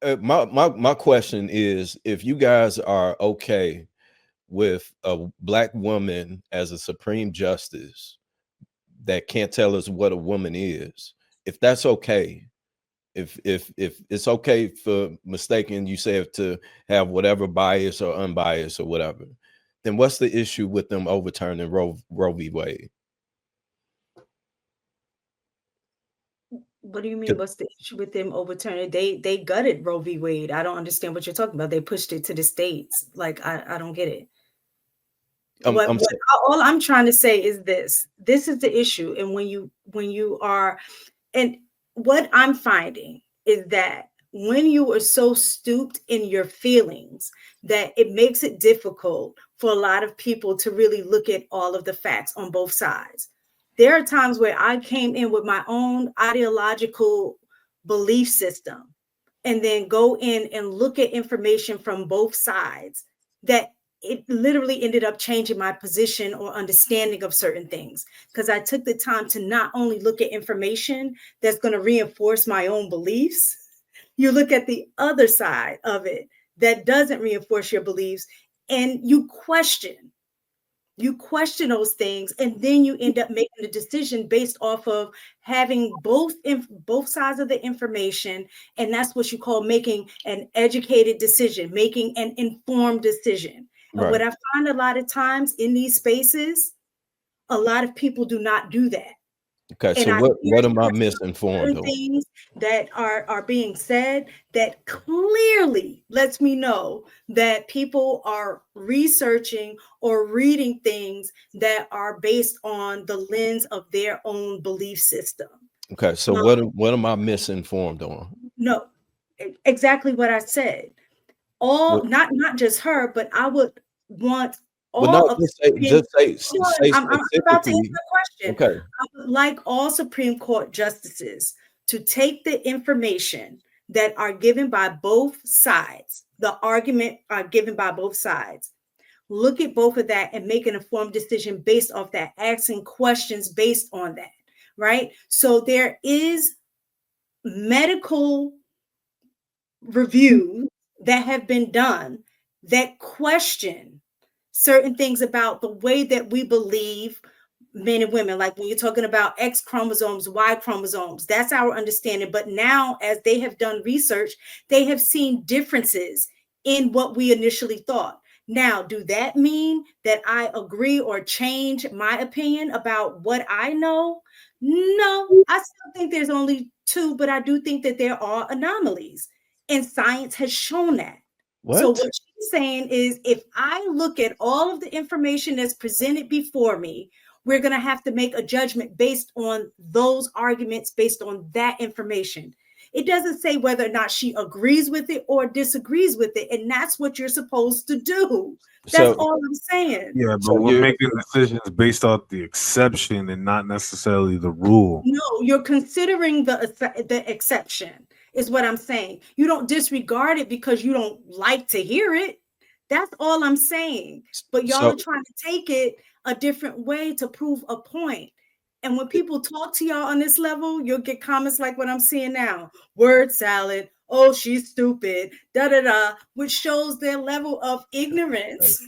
My question is, if you guys are okay with a black woman as a supreme justice that can't tell us what a woman is, if that's okay, if it's okay for mistaken, you said, to have whatever bias or unbiased or whatever, then what's the issue with them overturning Roe v. Wade? What do you mean? What's the issue with them overturning? They gutted Roe v. Wade. I don't understand what you're talking about. They pushed it to the states. Like I don't get it. I'm What all I'm trying to say is this. This is the issue. And when you are, and what I'm finding is that when you are so stooped in your feelings that it makes it difficult for a lot of people to really look at all of the facts on both sides. There are times where I came in with my own ideological belief system and then go in and look at information from both sides that it literally ended up changing my position or understanding of certain things because I took the time to not only look at information that's going to reinforce my own beliefs, you look at the other side of it that doesn't reinforce your beliefs and you question those things, and then you end up making a decision based off of having both sides of the information, and that's what you call making an educated decision, making an informed decision. And what right. I find a lot of times in these spaces, a lot of people do not do that. Okay, And so what am I misinformed certain on? things that are being said that clearly lets me know that people are researching or reading things that are based on the lens of their own belief system. Okay, so Um, what am I misinformed on? no, exactly what I said. All What, not just her, but I would want well, no, all of the Supreme. just Hold on, say I'm about to answer specifically. the question. Okay, I would like all Supreme Court justices to take the information that are given by both sides, the argument are given by both sides. Look at both of that and make an informed decision based off that, asking questions based on that, right? So there is medical reviews that have been done that question certain things about the way that we believe men and women. Like when you're talking about X chromosomes, Y chromosomes, that's our understanding. But now, as they have done research, they have seen differences in what we initially thought. Now, do that mean that I agree or change my opinion about what I know? No, I still think there's only two, but I do think that there are anomalies, and science has shown that. So what? what she's saying is if I look at all of the information that's presented before me, we're going to have to make a judgment based on those arguments, based on that information. It doesn't say whether or not she agrees with it or disagrees with it. And that's what you're supposed to do. That's So all I'm saying. Yeah, but so we're you making decisions based off the exception and not necessarily the rule. No, you're considering the exception, is what I'm saying. You don't disregard it because you don't like to hear it. That's all I'm saying. But y'all so are trying to take it a different way to prove a point. And when people talk to y'all on this level, you'll get comments like what I'm seeing now. Word salad. Oh, she's stupid. Da da da, which shows their level of ignorance.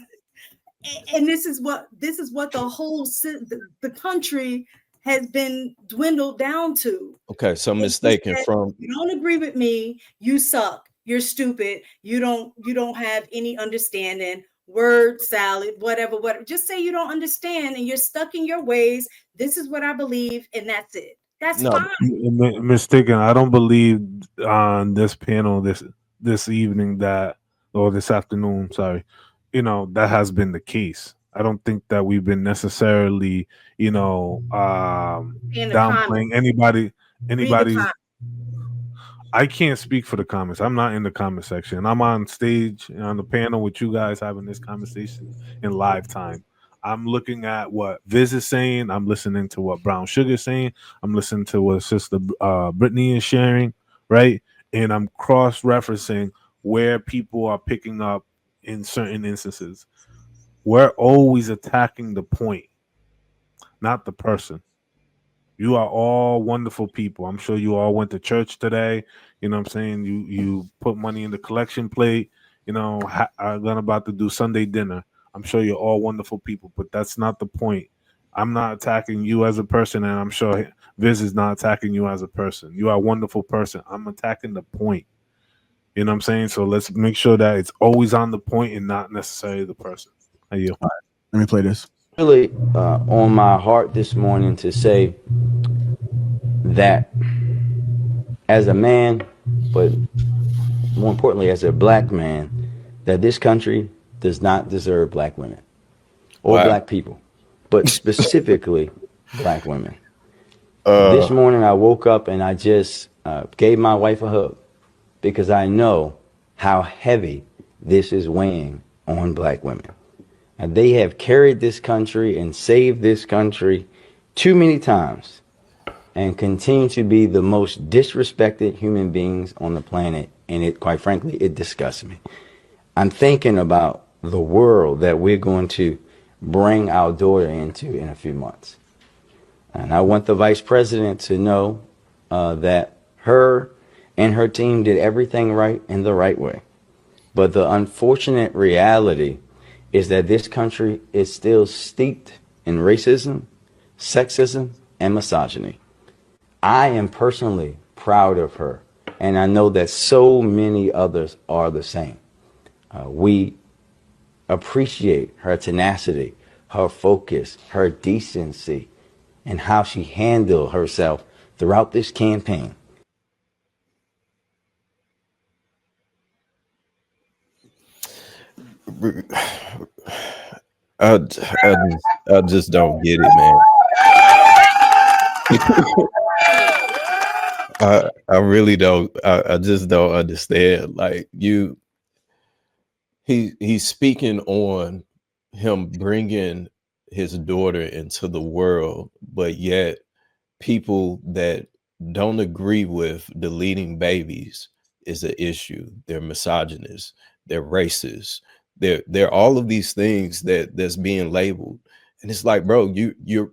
And this is what the country has been dwindled down to. okay, so It's just mistaken that from. you don't agree with me, you suck, you're stupid, you don't have any understanding, word salad, whatever. Just say you don't understand and you're stuck in your ways. This is what I believe, and that's it. That's No, fine. Mistaken. I don't believe on this panel this evening that or this afternoon. Sorry, that has been the case. I don't think that we've been necessarily, In the comments, downplaying read the anybody's. comments. I can't speak for the comments. I'm not in the comment section. I'm on stage on the panel with you guys having this conversation in live time. I'm looking at what Viz is saying. I'm listening to what Brown Sugar is saying. I'm listening to what Sister Brittany is sharing, right? And I'm cross referencing where people are picking up in certain instances. We're always attacking the point, not the person. You are all wonderful people. I'm sure you all went to church today. You know what I'm saying? You put money in the collection plate. You know, I'm about to do Sunday dinner. I'm sure you're all wonderful people, but that's not the point. I'm not attacking you as a person, and I'm sure Viz is not attacking you as a person. You are a wonderful person. I'm attacking the point. You know what I'm saying? So let's make sure that it's always on the point and not necessarily the person. Hey, you. Let me play this. Really on my heart this morning to say that as a man, but more importantly as a black man, that this country does not deserve black women or Wow. black people, but specifically black women. Uh, This morning I woke up and I just gave my wife a hug because I know how heavy this is weighing on black women. And they have carried this country and saved this country too many times and continue to be the most disrespected human beings on the planet. And it, quite frankly, it disgusts me. I'm thinking about the world that we're going to bring our daughter into in a few months. And I want the vice president to know that her and her team did everything right in the right way. But the unfortunate reality is that this country is still steeped in racism, sexism, and misogyny. I am personally proud of her, and I know that so many others are the same. We appreciate her tenacity, her focus, her decency, and how she handled herself throughout this campaign. I just don't get it, man. I really don't. I just don't understand. Like he's speaking on him bringing his daughter into the world, but yet people that don't agree with deleting babies is an issue. They're misogynists. They're racist. They're all of these things that's being labeled, and it's like, bro, you're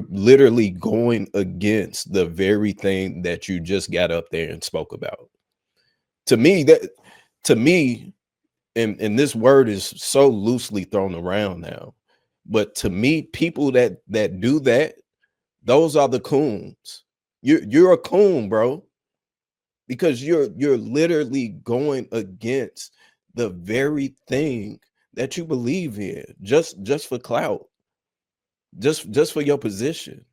literally going against the very thing that you just got up there and spoke about. To me, to me, and this word is so loosely thrown around now, but to me, people that do that, those are the coons. You're a coon, bro, because you're literally going against the very thing that you believe in, just for clout, just for your position.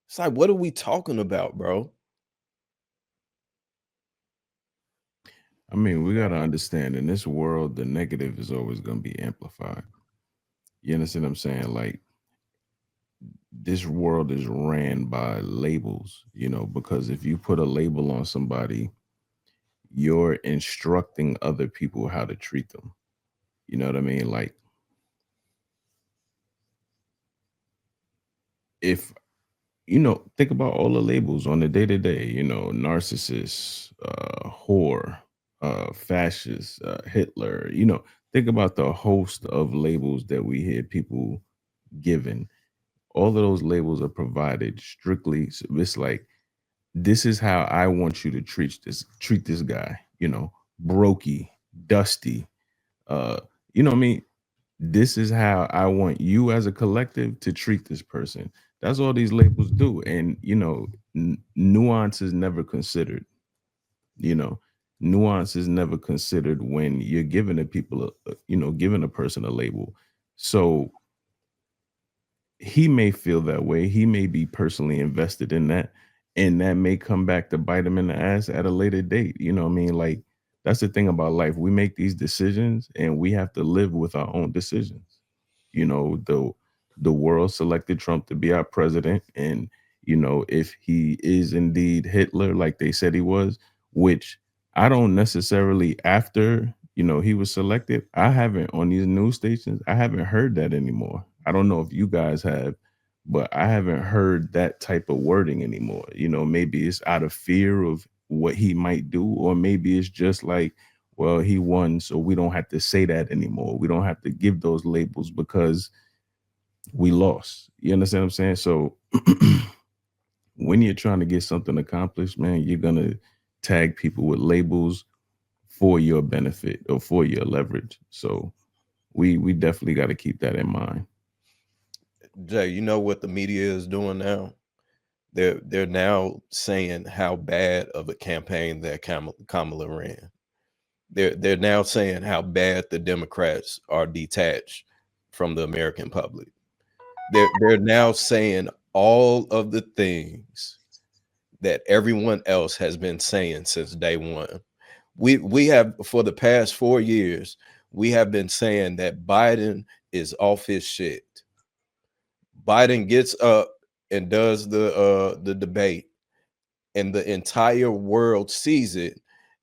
It's like, what are we talking about, bro? I mean, we got to understand in this world, the negative is always going to be amplified. You understand what I'm saying? Like, this world is ran by labels, because if you put a label on somebody, you're instructing other people how to treat them. You know what I mean? Like, if, think about all the labels on the day to day, narcissist, whore, fascist, Hitler, think about the host of labels that we hear people given. All of those labels are provided strictly. So it's like, this is how I want you to treat this guy, brokey, dusty, you know what I mean? This is how I want you as a collective to treat this person. That's all these labels do. And, nuance is never considered, you know, nuance is never considered when you're giving a people, giving a person a label. So he may feel that way. He may be personally invested in that. And that may come back to bite him in the ass at a later date. You know what I mean? Like, that's the thing about life. We make these decisions and we have to live with our own decisions. The world selected Trump to be our president. And, if he is indeed Hitler, like they said he was, which I don't necessarily, after, he was selected, I haven't, on these news stations, I haven't heard that anymore. I don't know if you guys have, but I haven't heard that type of wording anymore. Maybe it's out of fear of what he might do, or maybe it's just like, well, he won, so we don't have to say that anymore. We don't have to give those labels because we lost. You understand what I'm saying? So when you're trying to get something accomplished, man, you're gonna tag people with labels for your benefit or for your leverage. So we definitely got to keep that in mind. Jay, you know what the media is doing now? They're now saying how bad of a campaign that Kamala ran. They're now saying how bad the Democrats are detached from the American public. They're now saying all of the things that everyone else has been saying since day one. We have, for the past 4 years, we have been saying that Biden is off his shit. Biden gets up and does the debate, and the entire world sees it.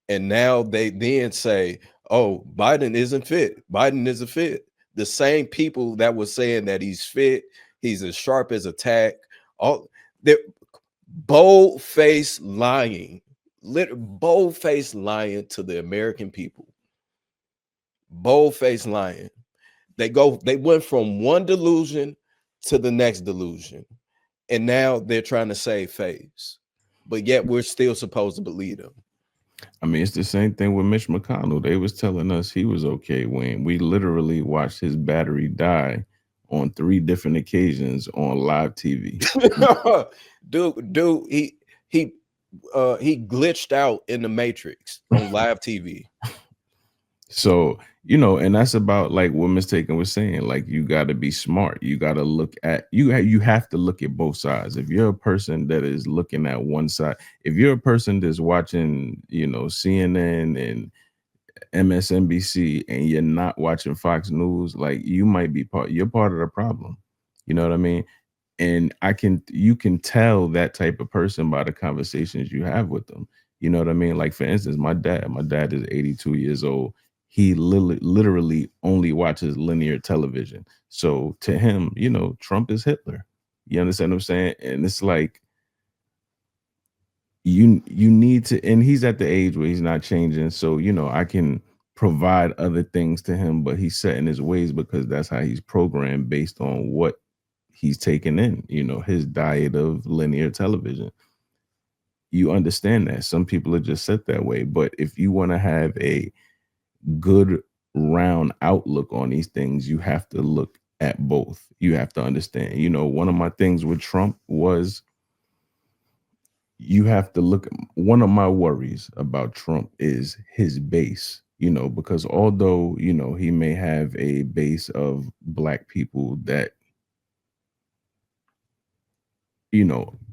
And now they then say, oh, Biden isn't fit. Biden isn't fit. The same people that was saying that he's fit, he's as sharp as a tack, all they're bold-faced lying, bold-faced lying to the American people. Bold-faced lying. They went from one delusion to the next delusion. And now they're trying to save face. But yet we're still supposed to believe them. I mean, it's the same thing with Mitch McConnell. They was telling us he was okay when we literally watched his battery die on 3 different occasions on live TV. dude, he glitched out in the Matrix on live TV. So, and that's about like what Mistaken was saying. Like, you got to be smart. You got to look at you have to look at both sides. If you're a person that is looking at one side, if you're a person that's watching, CNN and MSNBC and you're not watching Fox News, like, you're part of the problem. You know what I mean? And you can tell that type of person by the conversations you have with them. You know what I mean? Like, for instance, my dad is 82 years old. He literally only watches linear television. So to him, Trump is Hitler. You understand what I'm saying? And it's like, you need to, and he's at the age where he's not changing. So, I can provide other things to him, but he's set in his ways because that's how he's programmed based on what he's taken in, his diet of linear television. You understand that some people are just set that way. But if you want to have a good round outlook on these things, you have to look at both. You have to understand, one of my things with Trump was, you have to look, one of my worries about Trump is his base, because although, he may have a base of Black people that,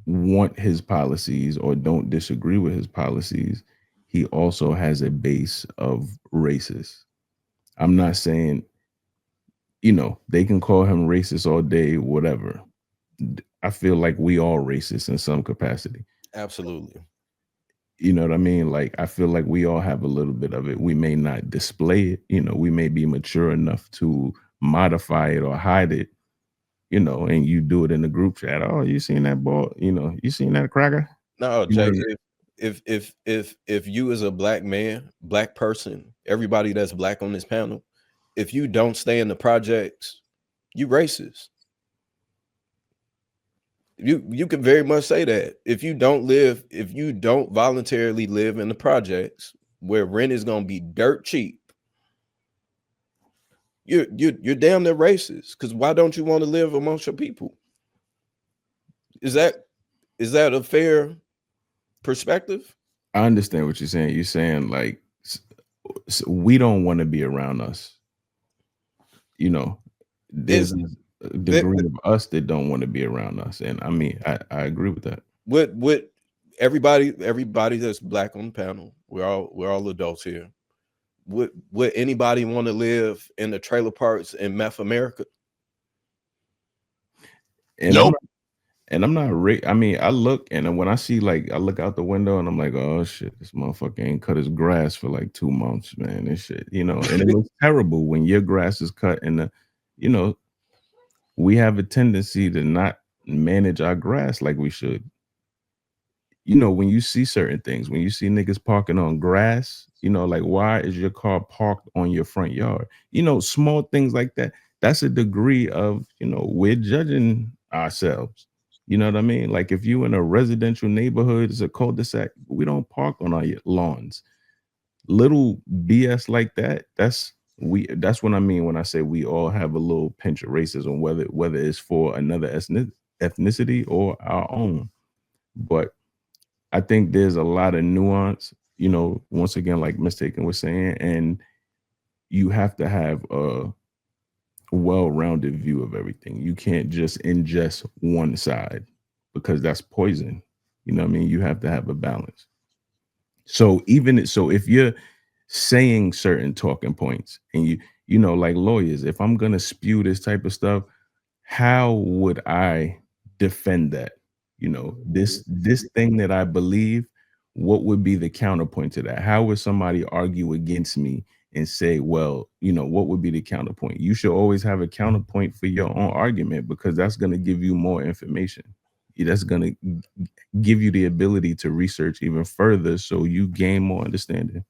want his policies or don't disagree with his policies, he also has a base of racists. I'm not saying, they can call him racist all day, whatever. I feel like we all racist in some capacity. Absolutely. You know what I mean? Like, I feel like we all have a little bit of it. We may not display it, we may be mature enough to modify it or hide it, and you do it in the group chat. Oh, you seen that ball? You seen that cracker? No, Jay, if you as a Black man, Black person, everybody that's Black on this panel, if you don't stay in the projects, you racist. You can very much say that. If you don't voluntarily live in the projects where rent is gonna be dirt cheap, you're damn near racist. Because why don't you want to live amongst your people? Is that a fair perspective? I understand what you're saying. You're saying, like, we don't want to be around us. There's a degree of us that don't want to be around us, and I mean, I agree with that. With everybody that's Black on the panel, we're all adults here. Would anybody want to live in the trailer parks in Meth America? And nope. I'm not I mean, I look, and when I see, like, I look out the window and I'm like, oh shit, this motherfucker ain't cut his grass for like 2 months, man. This shit, and it looks terrible when your grass is cut. And we have a tendency to not manage our grass like we should. When you see certain things, when you see niggas parking on grass, like, why is your car parked on your front yard? Small things like that. That's a degree of, we're judging ourselves. You know what I mean? Like if you in a residential neighborhood, it's a cul-de-sac, we don't park on our lawns. Little BS like that, that's what I mean when I say we all have a little pinch of racism, whether it's for another ethnicity or our own. But I think there's a lot of nuance, you know, once again, like Mistaken was saying, and you have to have a well-rounded view of everything. You can't just ingest one side because that's poison. You know what I mean? You have to have a balance. So if you're saying certain talking points and you know, like lawyers, if I'm going to spew this type of stuff, how would I defend that? You know, this thing that I believe, what would be the counterpoint to that? How would somebody argue against me and say, well, you know, what would be the counterpoint? You should always have a counterpoint for your own argument because that's going to give you more information. That's going to give you the ability to research even further so you gain more understanding.